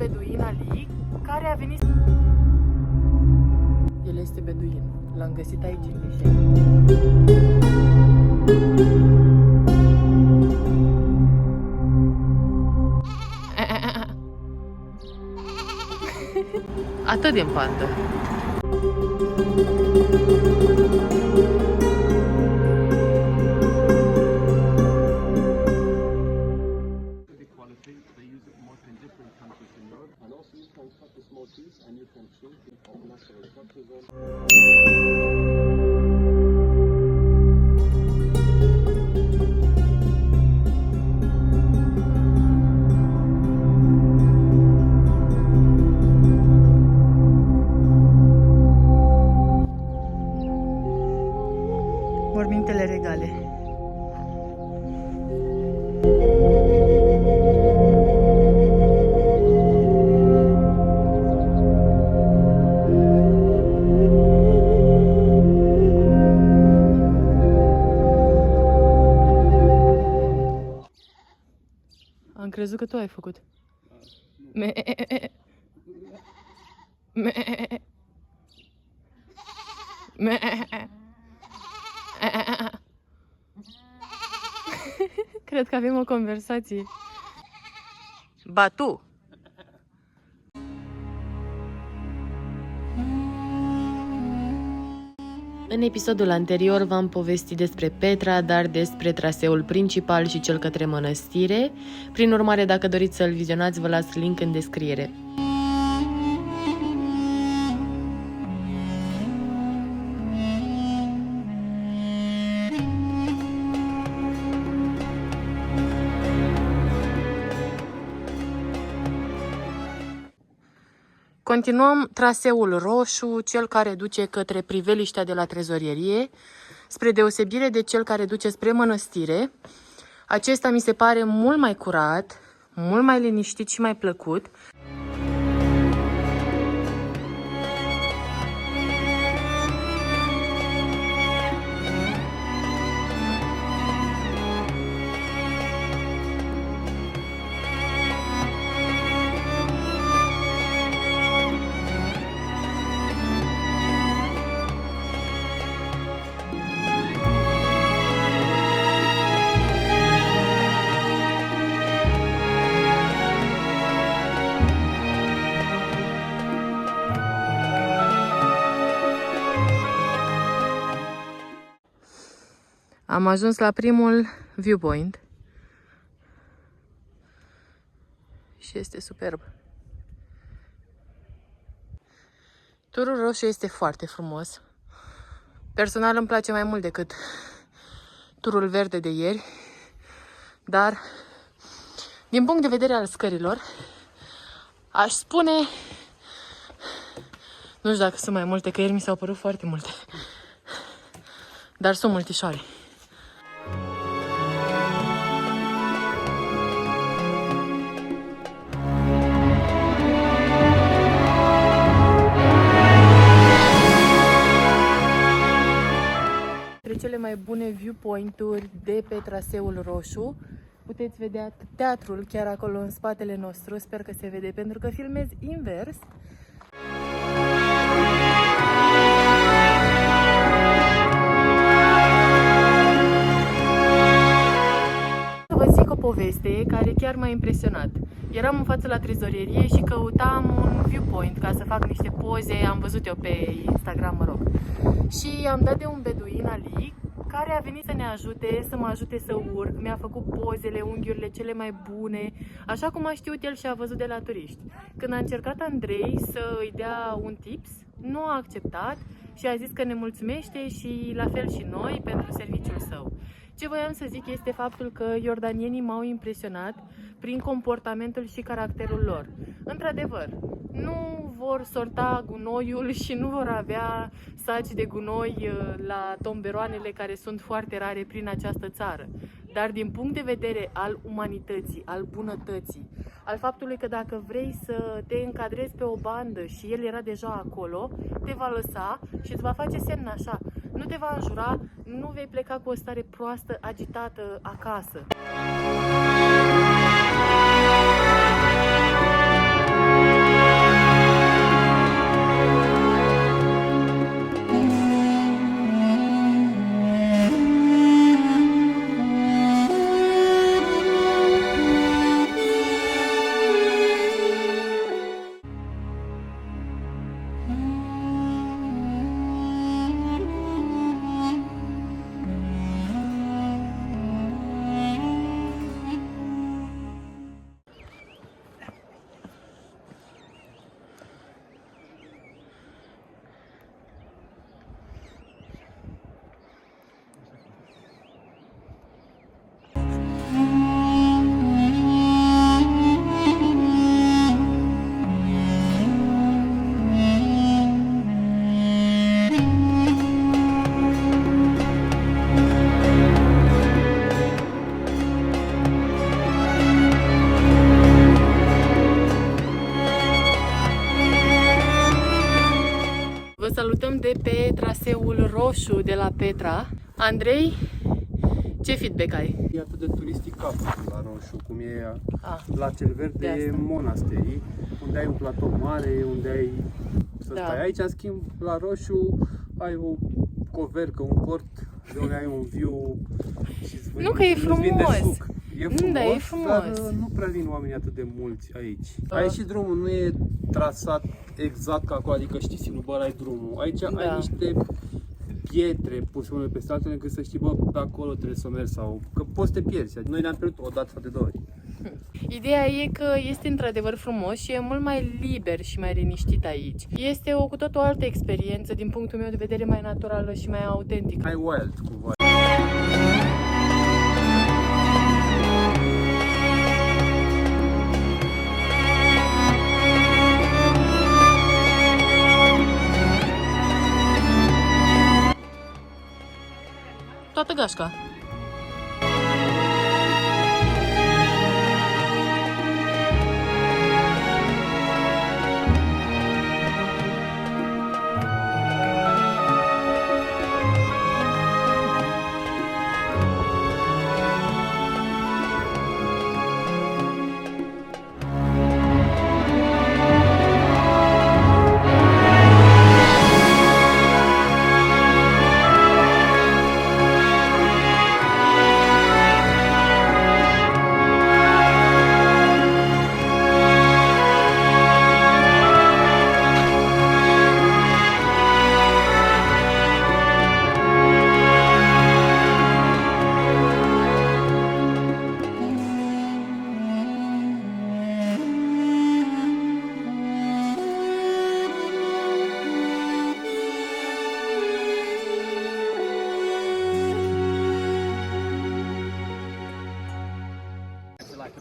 beduin Ali care a venit... El este beduin. L-am găsit aici în deșert. Atât din pantă. Mormintele regale. Am crezut că tu ai făcut. Cred că avem o conversație. Ba tu! În episodul anterior v-am povestit despre Petra, dar despre traseul principal și cel către mănăstire. Prin urmare, dacă doriți să-l vizionați, vă las link în descriere. Continuăm traseul roșu, cel care duce către priveliștea de la trezorierie, spre deosebire de cel care duce spre mănăstire. Acesta mi se pare mult mai curat, mult mai liniștit și mai plăcut. Am ajuns la primul viewpoint și este superb. Turul roșu este foarte frumos. Personal îmi place mai mult decât turul verde de ieri, dar din punct de vedere al scărilor, aș spune, nu știu dacă sunt mai multe, că ieri mi s-au părut foarte multe, dar sunt multișoare. Cele mai bune viewpoint-uri de pe traseul roșu. Puteți vedea teatrul chiar acolo în spatele nostru. Sper că se vede pentru că filmez invers. Să vă zic o poveste care chiar m-a impresionat. Eram în față la trezorierie și căutam un viewpoint ca să fac niște poze. Am văzut eu pe Instagram, mă rog. Și am dat de un beduin Ali care a venit să ne ajute, să mă ajute să urc. Mi-a făcut pozele, unghiurile cele mai bune, așa cum a știut el și a văzut de la turiști. Când a încercat Andrei să îi dea un tips, nu a acceptat și a zis că ne mulțumește și la fel și noi pentru serviciul său. Ce voiam să zic este faptul că iordanienii m-au impresionat prin comportamentul și caracterul lor. Într-adevăr, nu vor sorta gunoiul și nu vor avea saci de gunoi la tomberoanele care sunt foarte rare prin această țară. Dar din punct de vedere al umanității, al bunătății, al faptului că dacă vrei să te încadrezi pe o bandă și el era deja acolo, te va lăsa și îți va face semn așa. Nu te va înjura, nu vei pleca cu o stare proastă, agitată acasă. de pe traseul roșu de la Petra. Andrei, ce feedback ai? E atât de turistic ca la roșu, cum e la cel de verde, e asta. monasterii, unde ai un platou mare, unde ai să stai. Aici, în schimb, la roșu ai o covercă, un cort, de unde ai un view și Nu că e frumos. E frumos, Da, e frumos. dar nu prea vin oamenii atât de mulți aici. Aici și drumul nu e trasat exact ca acolo, adică știi sigur, bă, ăla e drumul. Aici ai niște pietre puse unele peste altele încât să știi, bă, pe acolo trebuie să mergi sau că poți să te pierzi. Noi ne-am pierdut o dată sau de 2 ori. Ideea e că este într-adevăr frumos și e mult mai liber și mai liniștit aici. Este o cu totul altă experiență, din punctul meu de vedere, mai naturală și mai autentică. Mai wild, cumva. Toată gașca.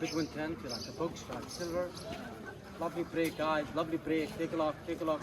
Big one tent, you like the books, you like silver. Lovely break, guys, lovely break. Take a look, take a look.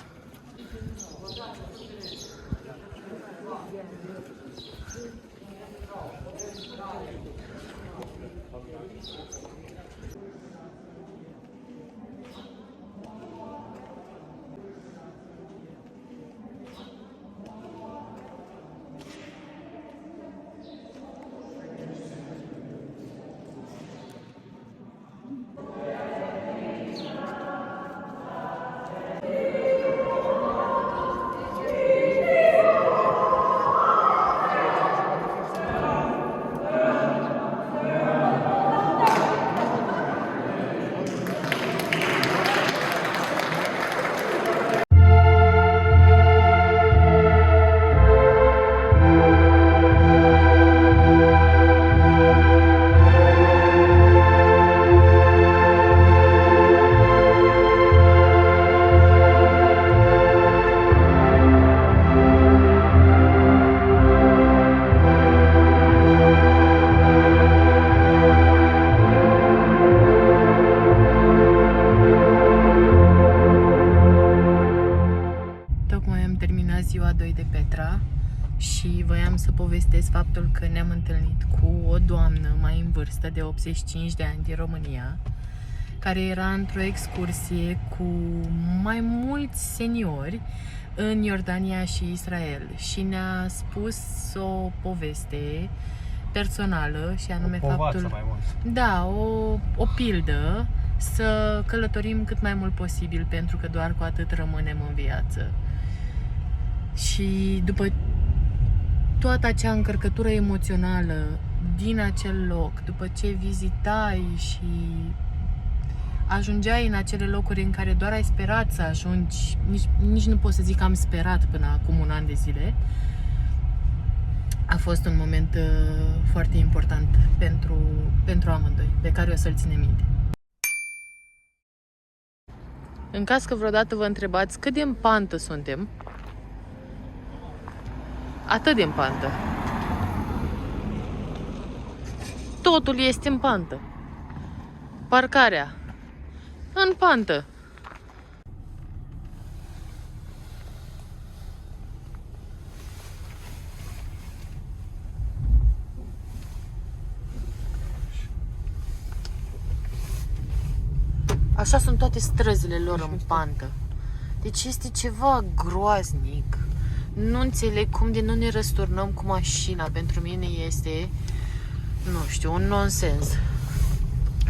Ziua 2 de Petra și voiam să povestesc faptul că ne-am întâlnit cu o doamnă mai în vârstă de 85 de ani din România, care era într-o excursie cu mai mulți seniori în Iordania și Israel și ne-a spus o poveste personală și anume faptul, mai mult. da, o pildă să călătorim cât mai mult posibil, pentru că doar cu atât rămânem în viață. Și după toată acea încărcătură emoțională din acel loc, după ce vizitai și ajungeai în acele locuri în care doar ai sperat să ajungi, nici nu pot să zic că am sperat până acum un an de zile, a fost un moment foarte important pentru amândoi, pe care o să-l ținem minte. În caz că vreodată vă întrebați cât de în pantă suntem, atât de în pantă. Totul este în pantă. Parcarea în pantă. Așa sunt toate străzile lor în pantă. Deci este ceva groaznic. Nu înțeleg cum de nu ne răsturnăm cu mașina. Pentru mine este, nu știu, un nonsens.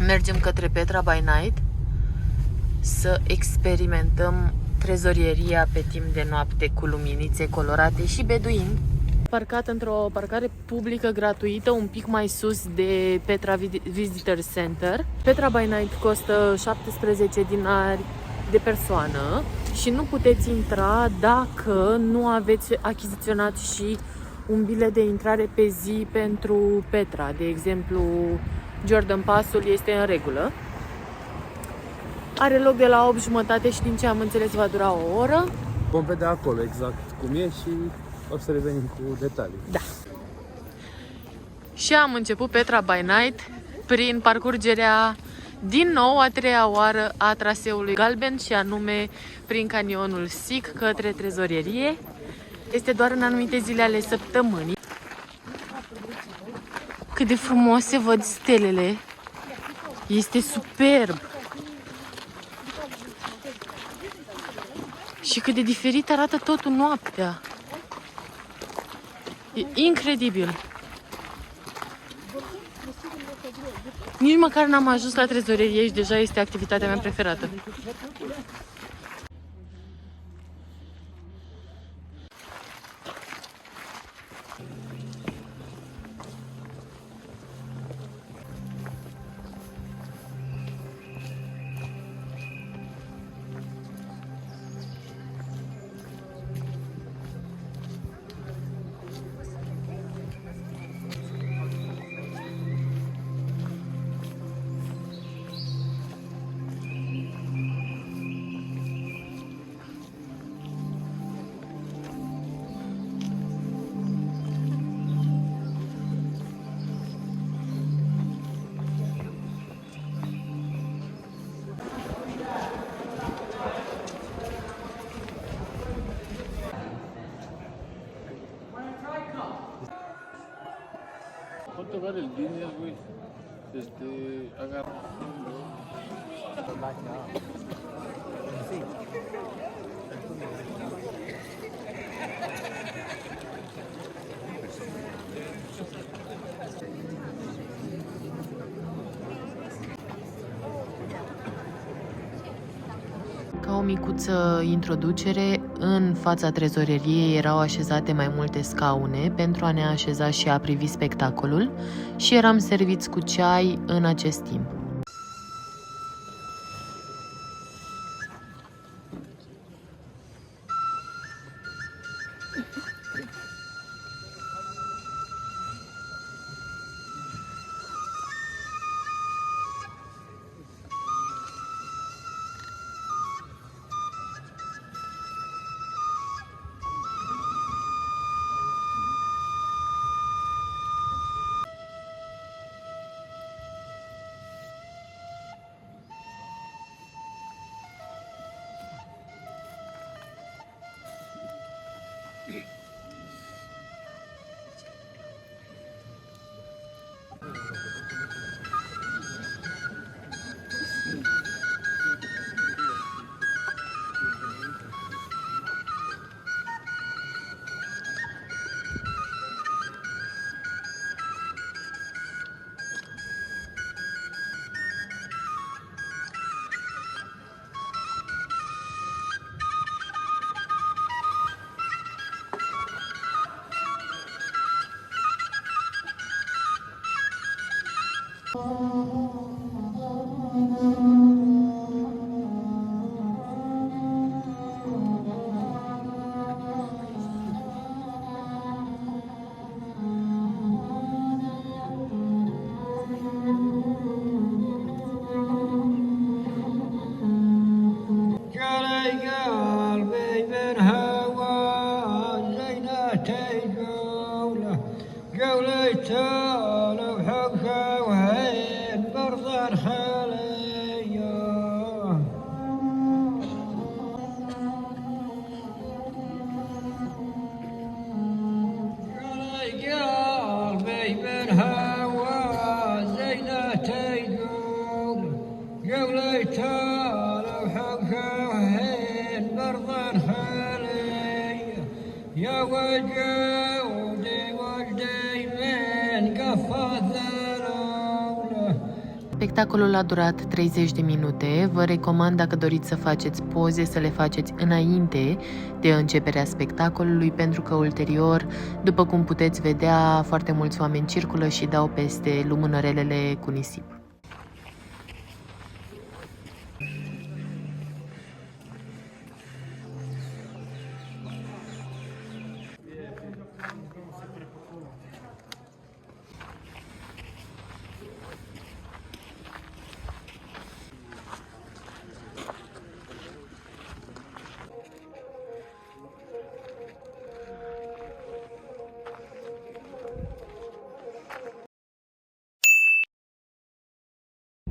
Mergem către Petra by Night să experimentăm trezorieria pe timp de noapte cu luminițe colorate și beduini. Parcat într-o parcare publică gratuită un pic mai sus de Petra Visitor Center. Petra by Night costă 17 dinari de persoană și nu puteți intra dacă nu aveți achiziționat și un bilet de intrare pe zi pentru Petra. De exemplu, Jordan Pass-ul este în regulă. Are loc de la 8:30 și din ce am înțeles va dura o oră. Vom vedea acolo exact cum e și o să revenim cu detalii. Da. Și am început Petra by Night prin parcurgerea din nou a treia oară a traseului galben și anume prin canionul Sic către trezorierie. Este doar în anumite zile ale săptămânii. Cât de frumos se văd stelele. Este superb. Și cât de diferit arată totul noaptea. E incredibil. Nici măcar n-am ajuns la trezorierie și deja este activitatea mea preferată. ¿Cuánto vale el línea, güey? Agarra. Ca o micuță introducere, în fața trezoreriei erau așezate mai multe scaune pentru a ne așeza și a privi spectacolul și eram serviți cu ceai în acest timp. يا Spectacolul a durat 30 de minute. Vă recomand, dacă doriți să faceți poze, să le faceți înainte de începerea spectacolului, pentru că ulterior, după cum puteți vedea, foarte mulți oameni circulă și dau peste lumânărelele cu nisip.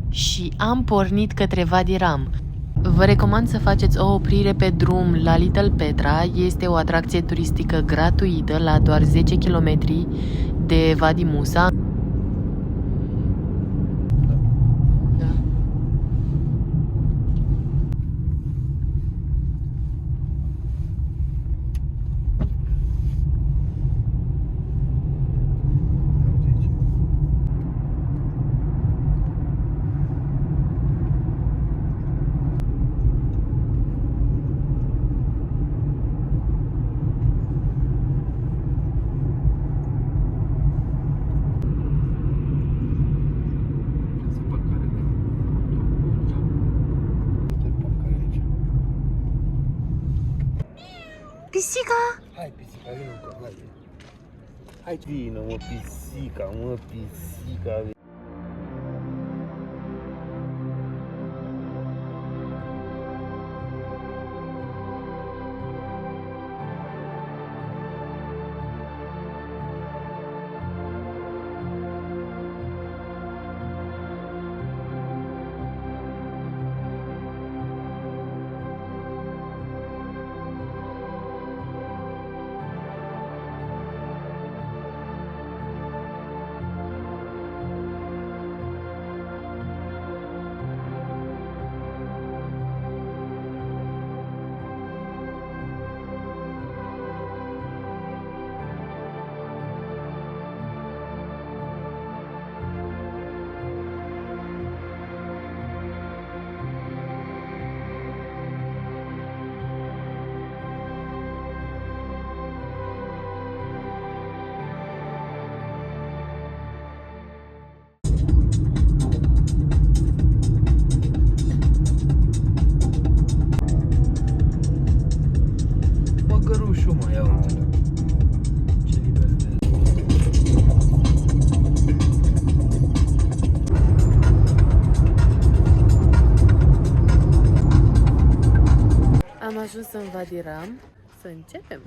Și am pornit către Wadi Rum. Vă recomand să faceți o oprire pe drum la Little Petra. Este o atracție turistică gratuită la doar 10 km de Wadi Musa. Pisica! Hai, pisica, vină cu hai. Hai, vină, mă, pisica, mă, pisica. Am ajuns în Wadi Rum. Să începem!